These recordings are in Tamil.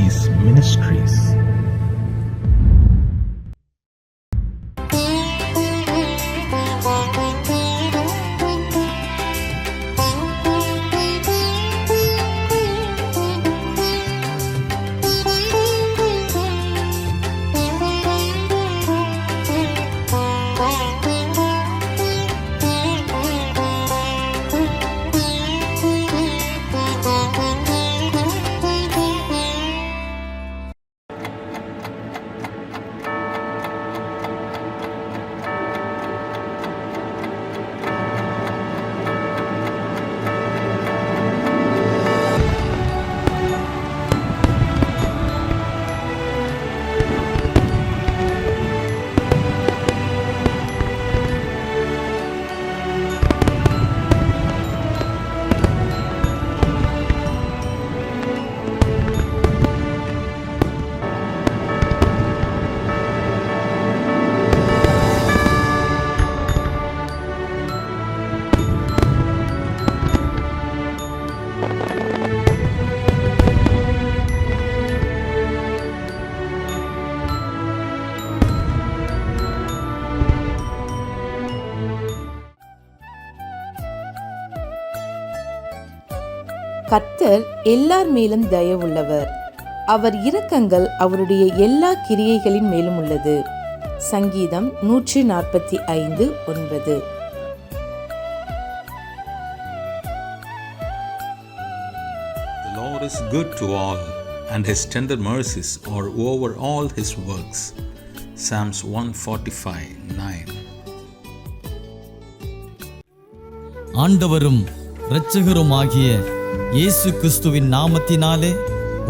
Peace Ministries. கர்த்தர் எல்லார் மேலும் தயவுள்ளவர், அவர் இரக்கங்கள் அவருடைய எல்லா கிரியைகளின் மேலும் உள்ளது. சங்கீதம் 145:9. The Lord is good to all, and his tender mercies are over all his works. Psalms 145:9. ஆண்டவரும் இரட்சகருமாகிய இயேசு கிறிஸ்துவின் நாமத்தினாலே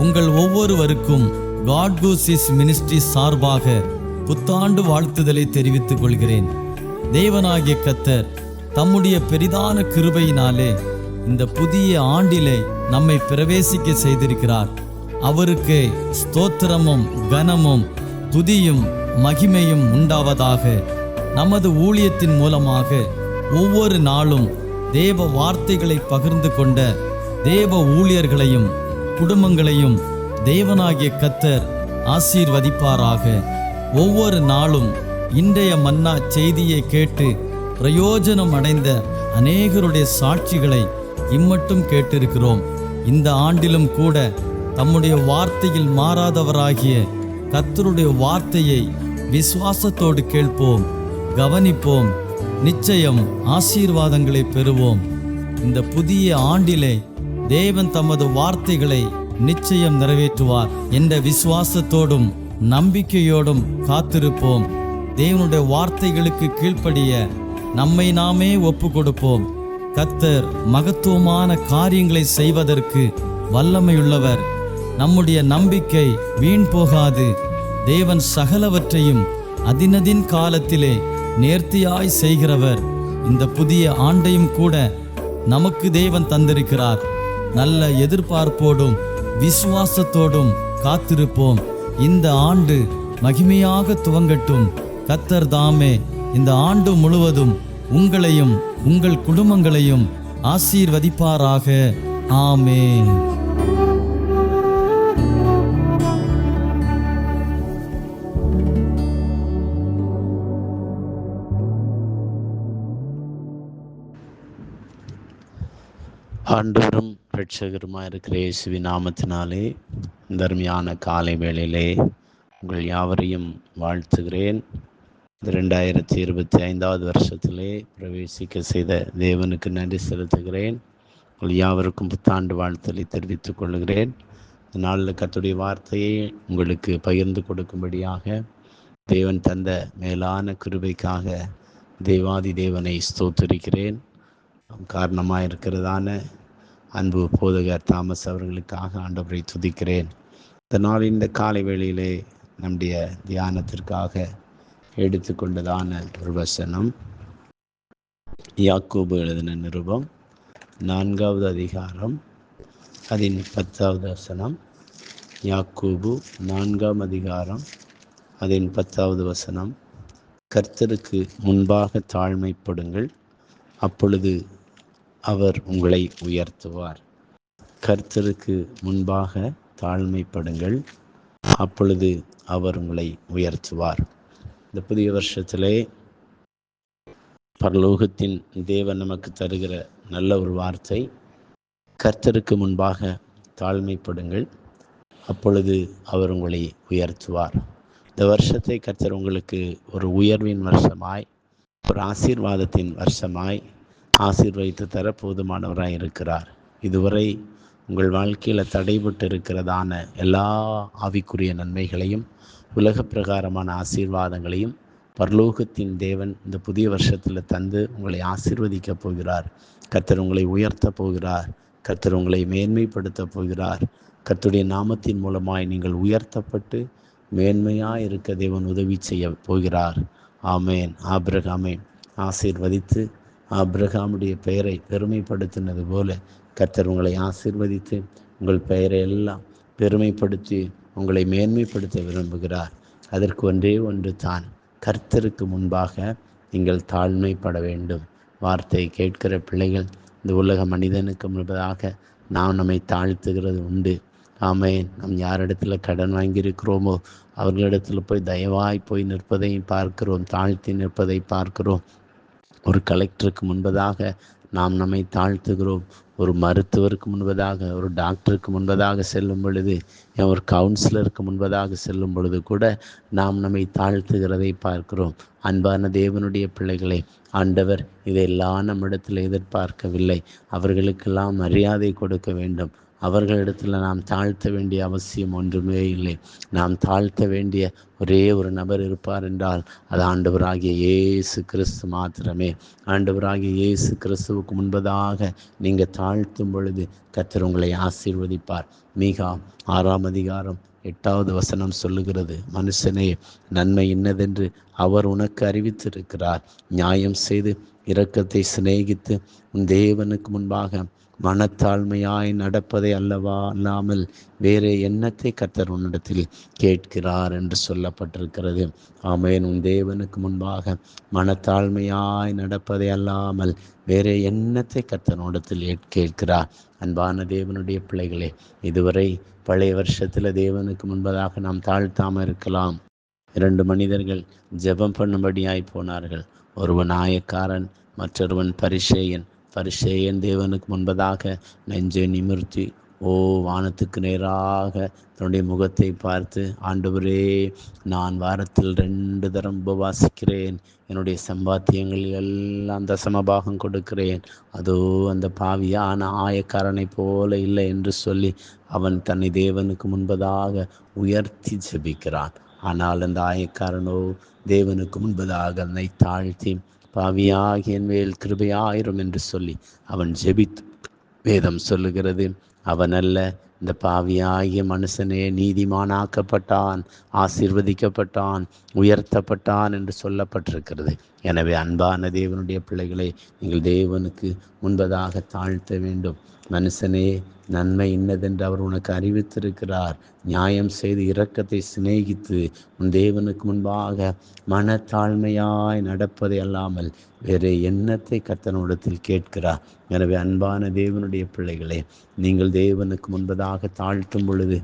உங்கள் ஒவ்வொருவருக்கும் காட் கோசிஸ் மினிஸ்ட்ரி சார்பாக புத்தாண்டு வாழ்த்துதலை தெரிவித்துக் கொள்கிறேன். தேவனாகிய கர்த்தர் தம்முடைய பெரிதான கிருபையினாலே இந்த புதிய ஆண்டிலே நம்மை பிரவேசிக்க செய்திருக்கிறார். அவருக்கு ஸ்தோத்திரமும் கனமும் துதியும் மகிமையும் உண்டாவதாக. நமது ஊழியத்தின் மூலமாக ஒவ்வொரு நாளும் தேவ வார்த்தைகளை பகிர்ந்து கொண்ட தேவ ஊழியர்களையும் குடும்பங்களையும் தேவனாகிய கர்த்தர் ஆசீர்வதிப்பாராக. ஒவ்வொரு நாளும் இன்றைய மன்னா செய்தியை கேட்டு பிரயோஜனம் அடைந்த அநேகருடைய சாட்சிகளை இம்மட்டும் கேட்டிருக்கிறோம். இந்த ஆண்டிலும் கூட தம்முடைய வார்த்தையில் மாறாதவராகிய கர்த்தருடைய வார்த்தையை விசுவாசத்தோடு கேட்போம், கவனிப்போம், நிச்சயம் ஆசீர்வாதங்களை பெறுவோம். இந்த புதிய ஆண்டிலே தேவன் தமது வார்த்தைகளை நிச்சயம் நிறைவேற்றுவார் என்ற விசுவாசத்தோடும் நம்பிக்கையோடும் காத்திருப்போம். தேவனுடைய வார்த்தைகளுக்கு கீழ்ப்படிய நம்மை நாமே ஒப்பு கொடுப்போம். கர்த்தர் மகத்துவமான காரியங்களை செய்வதற்கு வல்லமையுள்ளவர். நம்முடைய நம்பிக்கை வீண் போகாது. தேவன் சகலவற்றையும் அதினதின் காலத்திலே நேர்த்தியாய் செய்கிறவர். இந்த புதிய ஆண்டையும் கூட நமக்கு தேவன் தந்திருக்கிறார். நல்ல எதிர்பார்ப்போடும் விசுவாசத்தோடும் காத்திருப்போம். இந்த ஆண்டு மகிமையாக துவங்கட்டும். கர்த்தர் தாமே இந்த ஆண்டு முழுவதும் உங்களையும் உங்கள் குடும்பங்களையும் ஆசீர்வதிப்பாராக. ஆமென். ஆண்டவரும் இரட்சகருமாக இருக்கிற இயேசுவின் நாமத்தினாலே இந்த அருமையான காலை வேளையிலே உங்கள் யாவரையும் வாழ்த்துகிறேன். 2025 வருஷத்திலே பிரவேசிக்க செய்த தேவனுக்கு நன்றி செலுத்துகிறேன். உங்கள் யாவருக்கும் புத்தாண்டு வாழ்த்தலை தெரிவித்துக் கொள்கிறேன். இந்த நாளில் கர்த்தருடைய வார்த்தையை உங்களுக்கு பகிர்ந்து கொடுக்கும்படியாக தேவன் தந்த மேலான கிருபைக்காக தேவாதி தேவனை ஸ்தோத்திரிக்கிறேன். காரணமாக இருக்கிறதான அன்பு போதகர் தாமஸ் அவர்களுக்காக ஆண்டவரை துதிக்கிறேன். இந்த நாள் இந்த காலை வேளையிலே நம்முடைய தியானத்திற்காக எடுத்துக்கொண்டதான ஒரு வசனம் யாக்கோபு எழுதின நிருபம் 4வது அதிகாரம் அதன் 10வது வசனம். யாக்கோபு 4ஆம் அதிகாரம் அதன் 10வது வசனம். கர்த்தருக்கு முன்பாக தாழ்மைப்படுங்கள், அப்பொழுது அவர் உங்களை உயர்த்துவார். கர்த்தருக்கு முன்பாக தாழ்மைப்படுங்கள், அப்பொழுது அவர் உங்களை உயர்த்துவார். இந்த புதிய வருஷத்திலே பரலோகத்தின் தேவன் நமக்கு தருகிற நல்ல ஒரு வார்த்தை, கர்த்தருக்கு முன்பாக தாழ்மைப்படுங்கள், அப்பொழுது அவர் உங்களை உயர்த்துவார். இந்த வருஷத்தை கர்த்தர் உங்களுக்கு ஒரு உயர்வின் வருஷமாய், ஒரு ஆசீர்வாதத்தின் வருஷமாய் ஆசீர்வதித்து தர போதுமானவராய் இருக்கிறார். இதுவரை உங்கள் வாழ்க்கையில் தடைபட்டு இருக்கிறதான எல்லா ஆவிக்குரிய நன்மைகளையும், உலக பிரகாரமான ஆசீர்வாதங்களையும் பரலோகத்தின் தேவன் இந்த புதிய வருஷத்தில் தந்து உங்களை ஆசீர்வதிக்க போகிறார். கர்த்தர் உங்களை உயர்த்த போகிறார். கர்த்தர் உங்களை மேன்மைப்படுத்த போகிறார். கர்த்தருடைய நாமத்தின் மூலமாய் நீங்கள் உயர்த்தப்பட்டு மேன்மையாக இருக்க தேவன் உதவி செய்ய போகிறார். ஆமேன். ஆபிரகாமை ஆசீர்வதித்து ஆபிரகாமுடைய பெயரை பெருமைப்படுத்தினது போல கர்த்தர் உங்களை ஆசீர்வதித்து உங்கள் பெயரை எல்லாம் பெருமைப்படுத்தி உங்களை மேன்மைப்படுத்த விரும்புகிறார். அதற்கு ஒன்றே ஒன்று தான், கர்த்தருக்கு முன்பாக நீங்கள் தாழ்மைப்பட வேண்டும். வார்த்தையை கேட்கிற பிள்ளைகள், இந்த உலக மனிதனுக்கு முன்பதாக நாம் நம்மை தாழ்த்துகிறது உண்டு. ஆமேன். நாம் யாரிடத்துல கடன் வாங்கியிருக்கிறோமோ அவர்களிடத்தில் போய் தயவாய் போய் நிற்பதை பார்க்கிறோம், தாழ்த்தி நிற்பதை பார்க்கிறோம். ஒரு கலெக்டருக்கு முன்பதாக நாம் நம்மை தாழ்த்துகிறோம். ஒரு மருத்துவருக்கு முன்பதாக, ஒரு டாக்டருக்கு முன்பதாக செல்லும் பொழுது, ஒரு கவுன்சிலருக்கு முன்பதாக செல்லும் பொழுது கூட நாம் நம்மை தாழ்த்துகிறதை பார்க்கிறோம். அன்பான தேவனுடைய பிள்ளைகளை, ஆண்டவர் இதையெல்லாம் நம்மிடத்தில் எதிர்பார்க்கவில்லை. அவர்களுக்கெல்லாம் மரியாதை கொடுக்க வேண்டும். அவர்களிடத்தில் நாம் தாழ்த்த வேண்டிய அவசியம் ஒன்றுமே இல்லை. நாம் தாழ்த்த வேண்டிய ஒரே ஒரு நபர் இருப்பார் என்றால் அது ஆண்டவராகிய இயேசு கிறிஸ்து மாத்திரமே. ஆண்டவராகிய இயேசு கிறிஸ்துவுக்கு முன்பதாக நீங்கள் தாழ்த்தும் பொழுது கர்த்தர் உங்களை ஆசீர்வதிப்பார். மீகா 6:8 சொல்லுகிறது, மனுஷனே, நன்மை இன்னதென்று அவர் உனக்கு அறிவித்திருக்கிறார். நியாயம் செய்து இரக்கத்தை சிநேகித்து உன் தேவனுக்கு முன்பாக மனத்தாழ்மையாய் நடப்பதை அல்லாமல் வேறு எண்ணத்தை கர்த்தர் உன்னிடத்தில் கேட்கிறார் என்று சொல்லப்பட்டிருக்கிறது. ஆமென். உன் தேவனுக்கு முன்பாக மனத்தாழ்மையாய் நடப்பதை அல்லாமல் வேறு எண்ணத்தை கர்த்தர் உன்னிடத்தில் கேட்கிறார். அன்பான தேவனுடைய பிள்ளைகளே, இதுவரை பழைய வருஷத்தில் தேவனுக்கு முன்பதாக நாம் தாழ்த்தாமல் இருக்கலாம். 2 மனிதர்கள் ஜெபம் பண்ணும்படியாய் போனார்கள். ஒருவன் ஆயக்காரன், மற்றொருவன் பரிசேயன். பரிசேயன் தேவனுக்கு முன்பதாக நெஞ்சை நிமிர்த்தி வானத்துக்கு நேராக தன்னுடைய முகத்தை பார்த்து, ஆண்டவரே, நான் வாரத்தில் 2 தரம் உபவாசிக்கிறேன், என்னுடைய சம்பாத்தியங்களில் எல்லாம் தசமபாகம் கொடுக்கிறேன், அதோ அந்த பாவியான ஆயக்காரனை போல இல்லை என்று சொல்லி அவன் தன்னை தேவனுக்கு முன்பதாக உயர்த்தி ஜெபிக்கிறான். ஆனால் அந்த ஆயக்காரனோ தேவனுக்கு முன்பதாக தன்னை தாழ்த்தி, பாவியாகிய என் மேல் கிருபையாயிரும் என்று சொல்லி அவன் ஜெபித்து, வேதம் சொல்லுகிறது, அவன் அல்ல, இந்த பாவியாகிய மனுஷனே நீதிமானாக்கப்பட்டான், ஆசீர்வதிக்கப்பட்டான், உயர்த்தப்பட்டான் என்று சொல்லப்பட்டிருக்கிறது. எனவே அன்பான தேவனுடைய பிள்ளைகளை, நீங்கள் தேவனுக்கு முன்பதாக தாழ்த்த வேண்டும். மனுஷனே, நன்மை இன்னதென்று அவர் உனக்கு அறிவித்திருக்கிறார். நியாயம் செய்து இரக்கத்தை சிநேகித்து உன் தேவனுக்கு முன்பாக மனத்தாழ்மையாய் நடப்பதை அல்லாமல் வேறு எண்ணத்தை கர்த்தரிடத்தில் கேட்கிறார். எனவே அன்பான தேவனுடைய பிள்ளைகளே, நீங்கள் தேவனுக்கு முன்பதாக தாழ்த்தும் பொழுது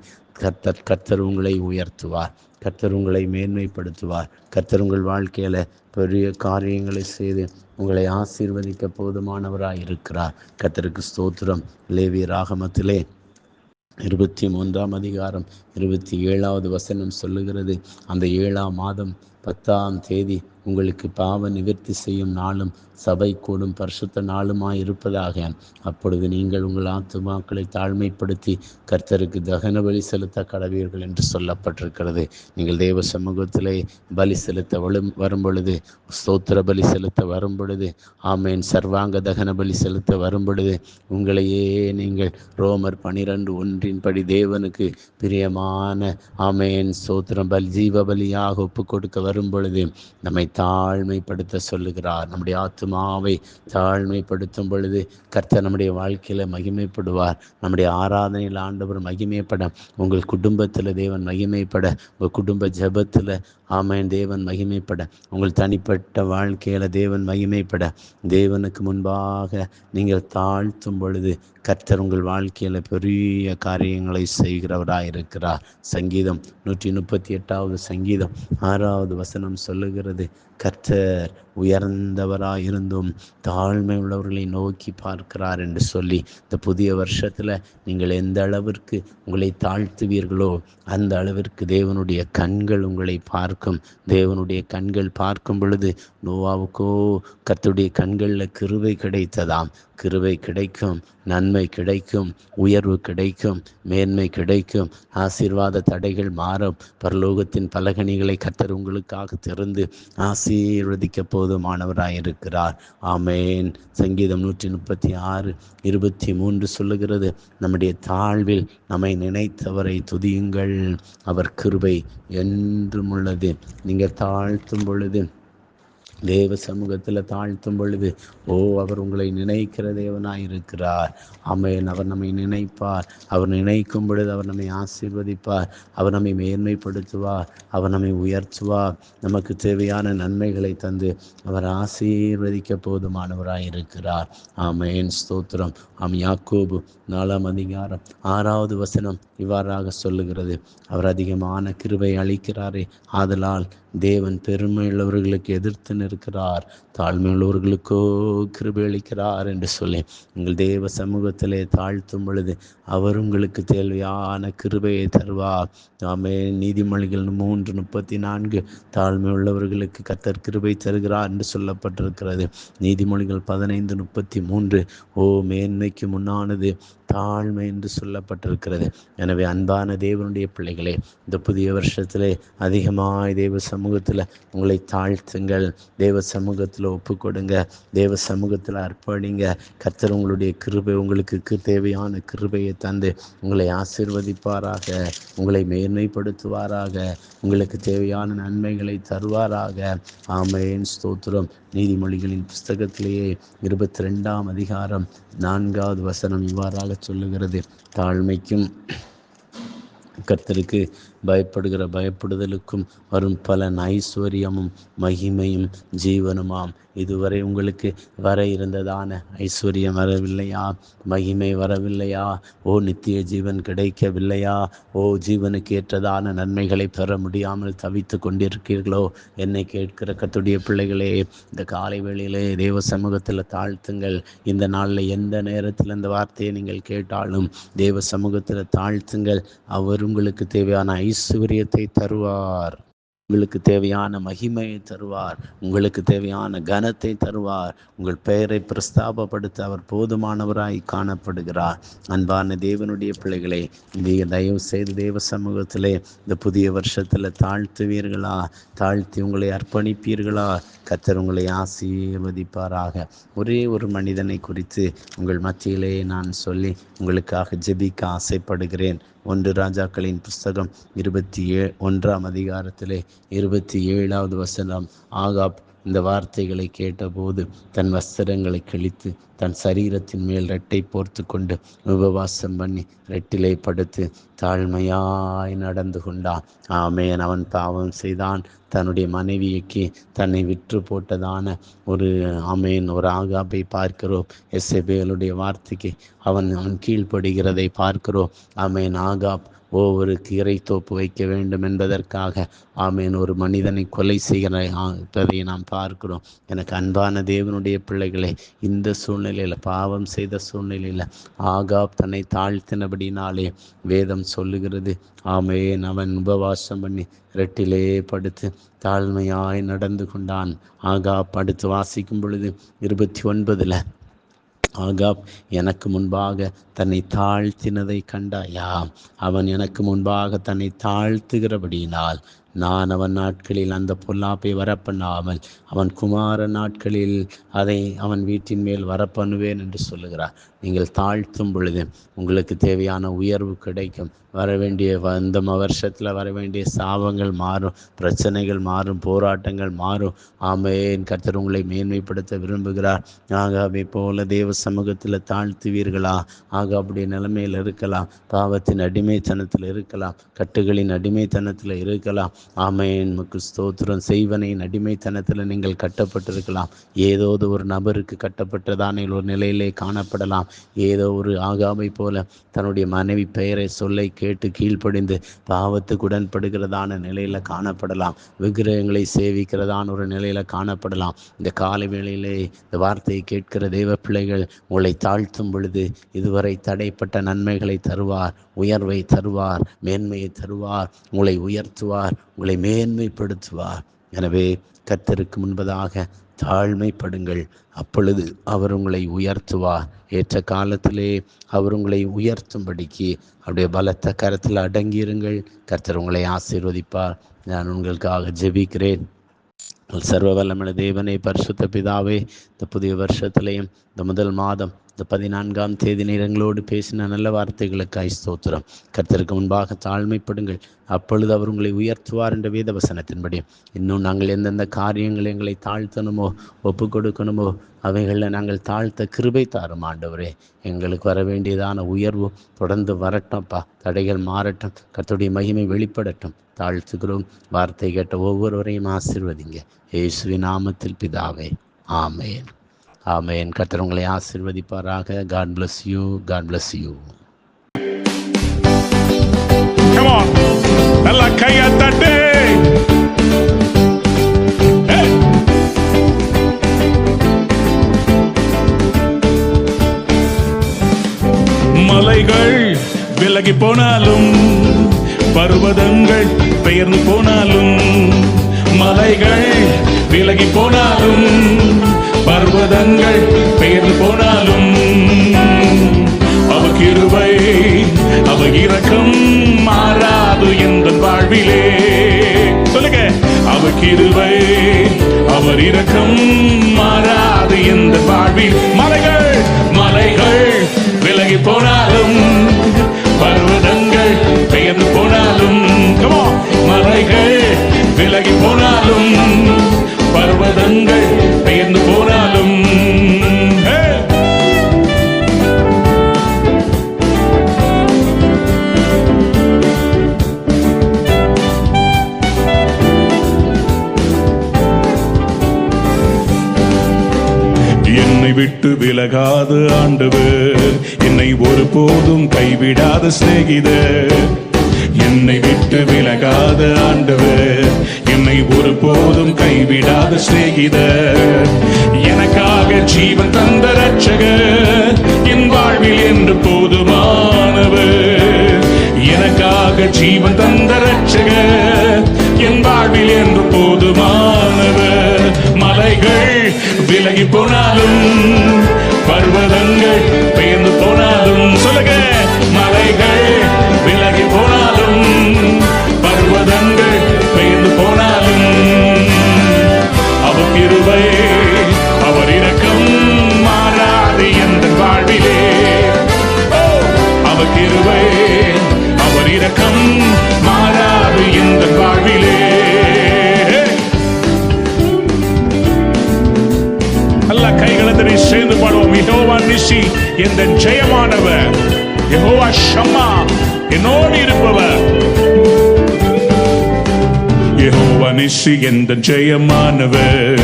கர்த்தர் உங்களை உயர்த்துவார். கர்த்தர் உங்களை மேன்மைப்படுத்துவார். கர்த்தர் உங்கள் வாழ்க்கையில் பெரிய காரியங்களை செய்து உங்களை ஆசீர்வதிக்க போதுமானவராய் இருக்கிறார். கர்த்தருக்கு ஸ்தோத்திரம். லேவியராகமத்திலே 23 சொல்லுகிறது, அந்த 7ஆம் மாதம் 10ஆம் தேதி உங்களுக்கு பாவ நிவர்த்தி செய்யும் நாளும் சபை கூடும் பரிசுத்த நாளுமாய் இருப்பதாக. அப்பொழுது நீங்கள் உங்கள் ஆத்துமாக்களை தாழ்மைப்படுத்தி கர்த்தருக்கு தகன பலி செலுத்த கடவீர்கள் என்று சொல்லப்பட்டிருக்கிறது. நீங்கள் தேவ சமூகத்திலே பலி செலுத்த வரும் பொழுது, ஸ்தோத்திர பலி செலுத்த வரும் பொழுது, ஆமேன், சர்வாங்க தகன பலி செலுத்த வரும் பொழுது உங்களையே நீங்கள் ரோமர் 12:1 தேவனுக்கு பிரியமான ஆமேன் ஸ்தோத்திரம் ஜீவ பலியாக ஒப்பு கொடுக்க வரும் பொழுது நம்மை தாழ்மைப்படுத்த சொல்லுகிறார். நம்முடைய ஆத்துமாவை தாழ்மைப்படுத்தும் பொழுது கர்த்தர் நம்முடைய வாழ்க்கையில் மகிமைப்படுவார். நம்முடைய ஆராதனையில் ஆண்டவர் மகிமைப்பட, உங்கள் குடும்பத்தில் தேவன் மகிமைப்பட, உங்கள் குடும்ப ஜெபத்தில் ஆமென் தேவன் மகிமைப்பட, உங்கள் தனிப்பட்ட வாழ்க்கையில் தேவன் மகிமைப்பட, தேவனுக்கு முன்பாக நீங்கள் தாழ்த்தும் பொழுது கர்த்தர் உங்கள் வாழ்க்கையில் பெரிய காரியங்களை செய்கிறவராயிருக்கிறார். சங்கீதம் 138வது சங்கீதம் 6வது வசனம் சொல்லுகிறது, கர்த்தர் உயர்ந்தவராயிருந்தும் தாழ்மை உள்ளவர்களை நோக்கி பார்க்கிறார் என்று சொல்லி, இந்த புதிய வருஷத்தில் நீங்கள் எந்த அளவிற்கு உங்களை தாழ்த்துவீர்களோ அந்த அளவிற்கு தேவனுடைய கண்கள் உங்களை பார்க்கும். தேவனுடைய கண்கள் பார்க்கும் பொழுது நோவாவுக்கோ கர்த்தருடைய கண்களில் கிருபை கிடைத்ததாம். கிருபை கிடைக்கும், நன்மை கிடைக்கும், உயர்வு கிடைக்கும், மேன்மை கிடைக்கும், ஆசீர்வாத தடைகள் மாறும். பரலோகத்தின் பலகணிகளை கர்த்தர் உங்களுக்காக திறந்து ஆசீர்வதிக்க போதுமானவராயிருக்கிறார். ஆமேன். சங்கீதம் 136:23 சொல்லுகிறது, நம்முடைய தாழ்வில் நம்மை நினைத்தவரை துதியுங்கள், அவர் கிருபை என்றும் உள்ளது. நீங்கள் தாழ்த்தும் பொழுது, தேவ சமூகத்தில் தாழ்த்தும் பொழுது, அவர் உங்களை நினைக்கிற தேவனாயிருக்கிறார். ஆமென். அவர் நம்மை நினைப்பார். அவர் நினைக்கும் பொழுது அவர் நம்மை ஆசீர்வதிப்பார். அவர் நம்மை மேன்மைப்படுத்துவார். அவர் நம்மை உயர்த்துவார். நமக்கு தேவையான நன்மைகளை தந்து அவர் ஆசீர்வதிக்க போதுமானவராயிருக்கிறார். ஆமென். ஸ்தோத்திரம். யாக்கோபு 4ஆம் அதிகாரம் 6வது வசனம் இவ்வாறாக சொல்லுகிறது, அவர் அதிகமான கிருபை அளிக்கிறாரே, ஆதலால் தேவன் பெருமையுள்ளவர்களுக்கு எதிர்த்து நிற்கிறார், தாழ்மையுள்ளவர்களுக்கோ கிருபை அளிக்கிறார் என்று சொல்லி, உங்கள் தேவ சமூகத்திலே தாழ்த்தும் பொழுது அவர் உங்களுக்கு தேவையான கிருபையை தருவார். ஆமென். நீதிமொழிகள் 3:34 தாழ்மை உள்ளவர்களுக்கு கர்த்தர் கிருபை தருகிறார் என்று சொல்லப்பட்டிருக்கிறது. நீதிமொழிகள் 15:33 மேன்மைக்கு முன்னானது தாழ்மை என்று சொல்லப்பட்டிருக்கிறது. எனவே அன்பான தேவனுடைய பிள்ளைகளே, இந்த புதிய வருஷத்திலே அதிகமாய் தேவ சமூகத்தில் உங்களை தாழ்த்துங்கள். தேவ சமூகத்தில் ஒப்பு கொடுங்க. தேவ சமூகத்தில் அர்ப்பணிங்க. கர்த்தர் உங்களுடைய கிருபை, உங்களுக்கு தேவையான கிருபையை தந்து உங்களை ஆசீர்வதிப்பாராக, உங்களை மேன்மைப்படுத்துவாராக, உங்களுக்கு தேவையான நன்மைகளை தருவாராக. ஆமென். ஸ்தோத்திரம். நீதிமொழிகளின் புஸ்தகத்திலேயே 22ஆம் அதிகாரம் 4வது வசனம் இவ்வாறாக சொல்லுகிறது, தாழ்மைக்கும் கர்த்தருக்கு பயப்படுதலுக்கும் வரும் பலன் ஐஸ்வர்யமும் மகிமையும் ஜீவனுமாம். இதுவரை உங்களுக்கு வர இருந்ததான ஐஸ்வர்யம் வரவில்லையா? மகிமை வரவில்லையா? நித்திய ஜீவன் கிடைக்கவில்லையா? ஜீவனுக்கு ஏற்றதான நன்மைகளை பெற முடியாமல் தவித்து கொண்டிருக்கிறீர்களோ? என்னை கேட்கிற கர்த்தருடைய பிள்ளைகளே, இந்த காலை வேளையிலே தேவ சமூகத்தில் தாழ்த்துங்கள். இந்த நாளில் எந்த நேரத்தில் இந்த வார்த்தையை நீங்கள் கேட்டாலும் தேவ சமூகத்தில் தாழ்த்துங்கள். அவர் உங்களுக்கு தேவையான ஐஸ்வர்யத்தை தருவார், உங்களுக்கு தேவையான மகிமையை தருவார், உங்களுக்கு தேவையான கனத்தை தருவார். உங்கள் பெயரை பிரஸ்தாபப்படுத்த அவர் போதுமானவராய் காணப்படுகிறார். அன்பான தேவனுடைய பிள்ளைகளே, தயவு செய்து தேவ சமூகத்திலே இந்த புதிய வருஷத்தில் தாழ்த்துவீர்களா? தாழ்த்தி உங்களை அர்ப்பணிப்பீர்களா? கர்த்தர் உங்களை ஆசீர்வதிப்பாராக. ஒரே ஒரு மனிதனை குறித்து உங்கள் மத்தியிலே நான் சொல்லி உங்களுக்காக ஜெபிக்க ஆசைப்படுகிறேன். 1 ராஜாக்களின் புஸ்தகம் 21ஆம் அதிகாரத்திலே 27வது வசனம், ஆகாப் இந்த வார்த்தைகளை கேட்டபோது தன் வஸ்திரங்களை கிழித்து தன் சரீரத்தின் மேல் ரெட்டை போர்த்து கொண்டு உபவாசம் பண்ணி ரெட்டிலே படுத்து தாழ்மையாய் நடந்து கொண்டான். ஆமென். அவன் பாவம் செய்தான். தன்னுடைய மனைவிக்கு தன்னை விற்று போட்டதான ஒரு ஆகாபை பார்க்கிறோம். எசபேலுடைய வார்த்தைக்கு அவன் கீழ்ப்படுகிறதை பார்க்கிறோம். ஆகாப் ஒரு கீரை தோப்பு வைக்க வேண்டும் என்பதற்காக ஒரு மனிதனை கொலை செய்கிறதை நாம் பார்க்கிறோம். எனக்கு அன்பான தேவனுடைய பிள்ளைகளே, இந்த சூழ்நிலையில், பாவம் செய்த சூழ்நிலையில் ஆகாப் தன்னை தாழ்த்தினபடினாலே வேதம் சொல்லுகிறது, அவன் உபவாசம் பண்ணி ரெட்டிலே படுத்து தாழ்மையாய் நடந்து கொண்டான். ஆகாப் அடுத்து வாசிக்கும் பொழுது 29ல், ஆகாப் எனக்கு முன்பாக தன்னை தாழ்த்தினதை கண்டாயா? அவன் எனக்கு முன்பாக தன்னை தாழ்த்துகிறபடியினால் நான் அவன் நாட்களில் அந்த பொல்லாப்பை வரப்பண்ணாமல் அவன் குமார நாட்களில் அதை அவன் வீட்டின் மேல் வரப்பண்ணுவேன் என்று சொல்லுகிறார். நீங்கள் தாழ்த்தும் பொழுது உங்களுக்கு தேவையான உயர்வு கிடைக்கும். வரவேண்டிய இந்த வருஷத்தில் வரவேண்டிய சாபங்கள் மாறும், பிரச்சனைகள் மாறும், போராட்டங்கள் மாறும். ஆமென். கர்த்தர் உங்களை மேன்மைப்படுத்த விரும்புகிறார். ஆகாவை போல தேவ சமூகத்தில் தாழ்த்துவீர்களா? அப்படி நிலைமையில் இருக்கலாம், பாவத்தின் அடிமைத்தனத்தில் இருக்கலாம், கட்டுகளின் அடிமைத்தனத்தில் இருக்கலாம். ஆமென். நமக்கு ஸ்தோத்திரம். செய்வனையின் அடிமைத்தனத்தில் நீங்கள் கட்டப்பட்டிருக்கலாம். ஏதோ ஒரு நபருக்கு கட்டப்பட்டதான ஒரு நிலையிலே காணப்படலாம். ஏதோ ஒரு ஆகாவை போல தன்னுடைய மனைவி பெயரை சொல்லை கேட்டு கீழ்ப்படிந்து பாவத்துக்கு உடன்படுகிறதான நிலையில் காணப்படலாம். விக்கிரகங்களை சேவிக்கிறதான ஒரு நிலையில் காணப்படலாம். இந்த காலை வேளையிலே இந்த வார்த்தையை கேட்கிற தேவ பிள்ளைகள், உங்களை தாழ்த்தும் பொழுது இதுவரை தடைப்பட்ட நன்மைகளை தருவார், உயர்வை தருவார், மேன்மையை தருவார், உங்களை உயர்த்துவார், உங்களை மேன்மைப்படுத்துவார். எனவே கர்த்தருக்கு முன்பதாக தாழ்மைப்படுங்கள், அப்பொழுது அவர் உங்களை உயர்த்துவார். ஏற்ற காலத்திலே அவர் உங்களை உயர்த்தும்படிக்கு அவருடைய பலத்த கரத்தில் அடங்கியிருங்கள். கர்த்தர் உங்களை ஆசீர்வதிப்பார். நான் உங்களுக்காக ஜெபிக்கிறேன். சர்வ வல்லமையுள்ள தேவனே, பரிசுத்த பிதாவே, இந்த புதிய வருஷத்திலேயும் இந்த முதல் மாதம் இந்த 14ஆம் தேதி எங்களோடு பேசின நல்ல வார்த்தைகளுக்காய் ஸ்தோத்திரம். கர்த்தருக்கு முன்பாக தாழ்மைப்படுங்கள், அப்பொழுது அவர் உங்களை உயர்த்துவார் என்ற வேத வசனத்தின்படி இன்னும் நாங்கள் எந்தெந்த காரியங்கள் எங்களை தாழ்த்தணுமோ, ஒப்பு கொடுக்கணுமோ, அவைகளில் நாங்கள் தாழ்த்த கிருபை தாரும் ஆண்டவரே. எங்களுக்கு வர வேண்டியதான உயர்வு தொடர்ந்து வரட்டும்ப்பா. தடைகள் மாறட்டும், கர்த்தருடைய மகிமை வெளிப்படட்டும். தாழ்த்துகிறோம். வார்த்தை கேட்ட ஒவ்வொருவரையும் ஆசீர்வதிங்க. இயேசுவின் நாமத்தில் பிதாவே, ஆமென். ஆமென். கர்த்தர் உங்களை ஆசீர்வதிப்பாராக. God bless you. God bless you. Come on. நல்லா கையை தட்டு. மலைகள் விலகி போனாலும், பர்வதங்கள் பெயர்ந்து போனாலும், மலைகள் விலகி போனாலும், பர்வதங்கள் பெயர்ந்து போனாலும், அவர் கிருபை அவர் இரக்கம் மாறாது எந்த வாழ்விலே. சொல்லுங்க. அவர் கிருபை அவர் இரக்கம் மாறாது எந்த வாழ்வில். மலைகள் மலைகள் விலகி போனாலும், பர்வதங்கள் பெயர்ந்து போனாலும், மலைகள் விலகி போனாலும், பர்வதங்கள் பெயர்ந்து போனாலும், என்னை விட்டு விலகாத ஆண்டவர், என்னை ஒருபோதும் கைவிடாத சிநேகிதர். என்னை விட்டு விலகாத ஆண்டவர், என்னை ஒருபோதும் கைவிடாத சிநேகிதர். எனக்காக ஜீவன் தந்த ரட்சகர், என் வாழ்வில் என்று போதுமானவர். எனக்காக ஜீவன் தந்த ரட்சகர், என் வாழ்வில் என்று போதுமானவர். மலைகள் விலகி போனாலும், பர்வதங்கள் பெயர்ந்து போனாலும், சொல்லுங்க. மலைகள் விலகி போனாலும், பர்வதங்கள் பெயர்ந்து போனாலும், அவர் கிருபை அவர் இரக்கம் மாறாது எந்த வாழ்விலே. அவர் கிருபை அவர் இரக்கம் மாறாது எந்த வாழ்விலே. எல்லா கைகளை தட்டி சேர்ந்து பாடுவோம். யெகோவா நிசி, எந்த ஜெயமானவர். யெகோவா ஷம்மா, என்னோடு இருப்பவர். யெகோவா நிசி, எந்த ஜெயமானவர்.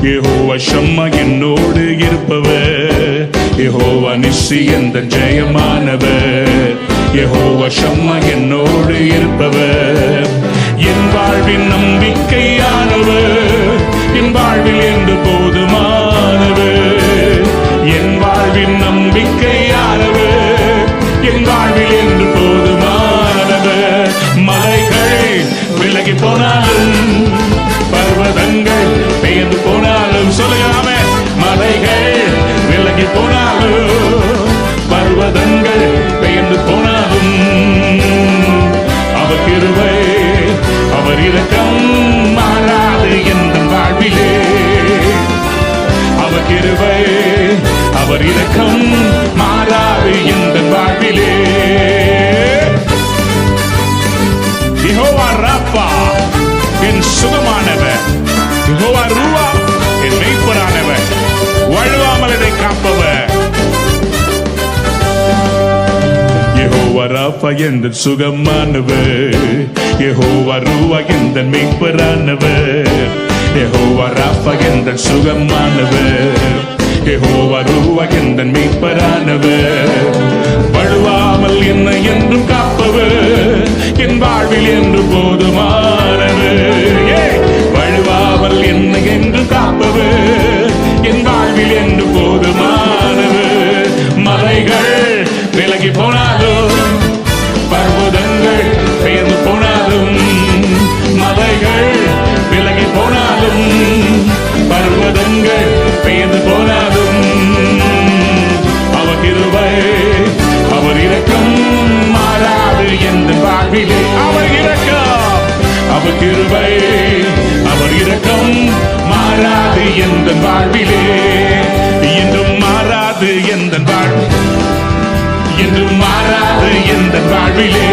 யெகோவா ஷம்மா, என்னோடு இருப்பவர். யெகோவா நிசி, எந்த ஜெயமானவர். யெகோவா ஷம்மா, என்னோடு இருப்பவர். என் வாழ்வின் நம்பிக்கையானவர், என் வாழ்வில் என்று போதுமானவர். என் வாழ்வின் நம்பிக்கையானவர், என் வாழ்வில் என்று போதுமானவர். மலைகள் விலகி போனாலும், பர்வதங்கள் பெயர்ந்து போனாலும், சொல்லுங்க. மலைகள் விலகி போனாலும், பர்வதங்கள் பெயர்ந்து போனாலும், அவர் கிருபை அவர் இரக்கம் மாறாது எந்த வாழ்விலே. அவர் கிருபை அவர் இரக்கம் மாறாது எந்த வாழ்விலே. யெகோவா ராப்பா என் சுகமானவர், யெகோவா ரூவா என் மெய்ப்பரானவர், வழுவாமல் என்னை காப்பவர். யெகோவா ராப்பா எந்த சுகமானவர், யெகோவா ரூவா எந்த மெய்ப்பரானவர், யெகோவா ராப்பா எந்த சுகமானவர், யெகோவா ரூவா எந்த மெய்ப்பரானவர். வழுவாமல் என்னை என்றும் காப்பவர், என் வாழ்வில் என்று போதுமானவர். வழுவாமல் என்னை என்று காப்பவர், என் வாழ்வில் என்று போதுமானவர். மலைகள் விலகி போனாலும், பர்வதங்கள் பெயர்ந்து போனாலும், மலைகள் விலகி போனாலும், பர்வதங்கள் பெயர்ந்து போனாலும், அவர் கிருபை அவர் இரக்கம் மாறாது எந்த வாழ்விலே. அவர் இரக்கம் அவர் கிருபை அவர் இரக்கம் மாறாது எந்த வாழ்விலே. என்றும் மாறாது எந்த வாழ்வு, என்றும் மாறாது எந்த வாழ்விலே.